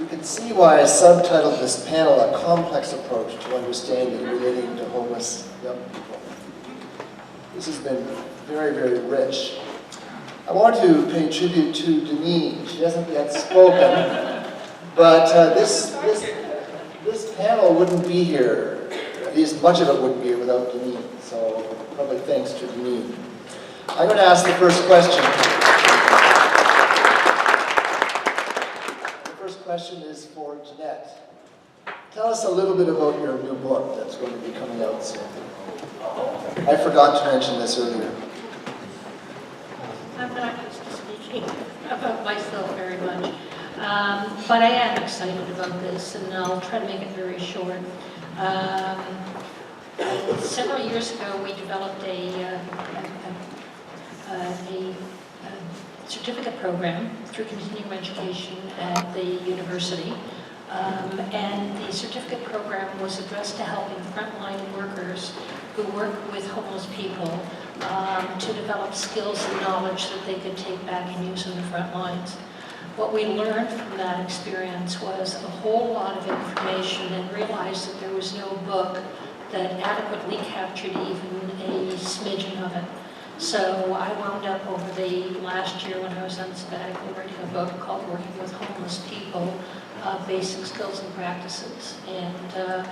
You can see why I subtitled this panel A Complex Approach to Understanding and Relating to Homeless Young People. This has been very, very rich. I want to pay tribute to Denise. She hasn't yet spoken, but this panel wouldn't be here, at least much of it wouldn't be here without Denise, so public thanks to Denise. I'm going to ask the first question. The first question is for Jeanette. Tell us a little bit about your new book that's going to be coming out soon. I forgot to mention this earlier. I'm not used to speaking about myself very much, but I am excited about this, and I'll try to make it very short. Several years ago, we developed a certificate program through continuing education at the university. And the certificate program was addressed to helping frontline workers who work with homeless people to develop skills and knowledge that they could take back and use on the front lines. What we learned from that experience was a whole lot of information, and realized that there was no book that adequately captured even a smidgen of it. So I wound up over the last year when I was on sabbatical writing a book called Working with Homeless People, Basic Skills and Practices. And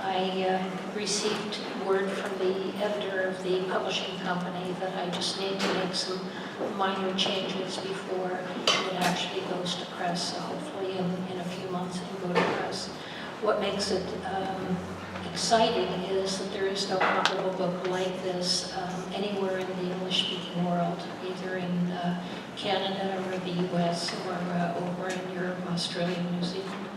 I received word from the editor of the publishing company that I just need to make some minor changes before it actually goes to press. So hopefully in a few months it will go to press. What makes it exciting is that there is no comparable book like this anywhere in the English-speaking world, either in Canada or the US or over in Europe, Australia, and New Zealand.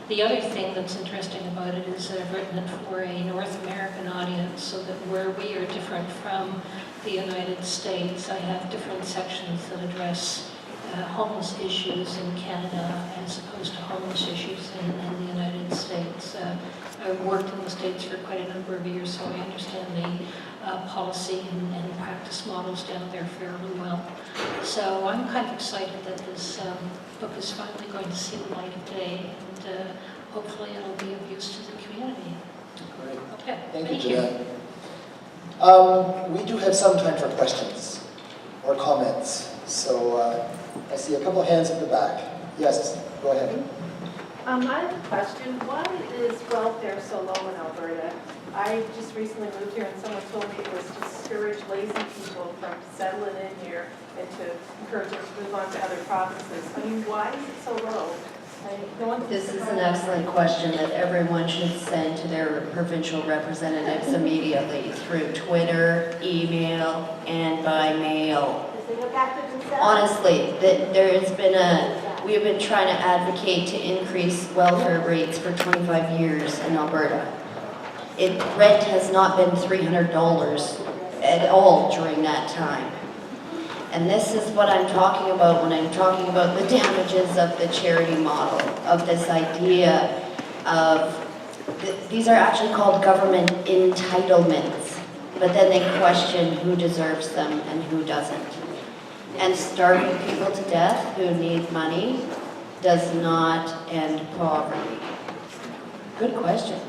The other thing that's interesting about it is that I've written it for a North American audience, so that where we are different from the United States, I have different sections that address homeless issues in Canada as opposed to homeless issues in the United States. I've worked in the States for quite a number of years, so I understand the policy and practice models down there fairly well. So I'm kind of excited that this book is finally going to see the light of day, and hopefully it'll be of use to the community. Great. Okay, Thank you, Jeanette. We do have some time for questions or comments. So I see a couple hands at the back. Yes, go ahead. I have a question. Why is welfare so low in Alberta? I just recently moved here and someone told me it was to discourage lazy people from settling in here and to encourage them to move on to other provinces. I mean, why is it so low? This is an excellent question that everyone should send to their provincial representatives immediately through Twitter, email, and by mail. Honestly, there has been we have been trying to advocate to increase welfare rates for 25 years in Alberta. Rent has not been $300 at all during that time. And this is what I'm talking about when I'm talking about the damages of the charity model, of this idea of, these are actually called government entitlements, but then they question who deserves them and who doesn't. And starving people to death who need money does not end poverty. Good question.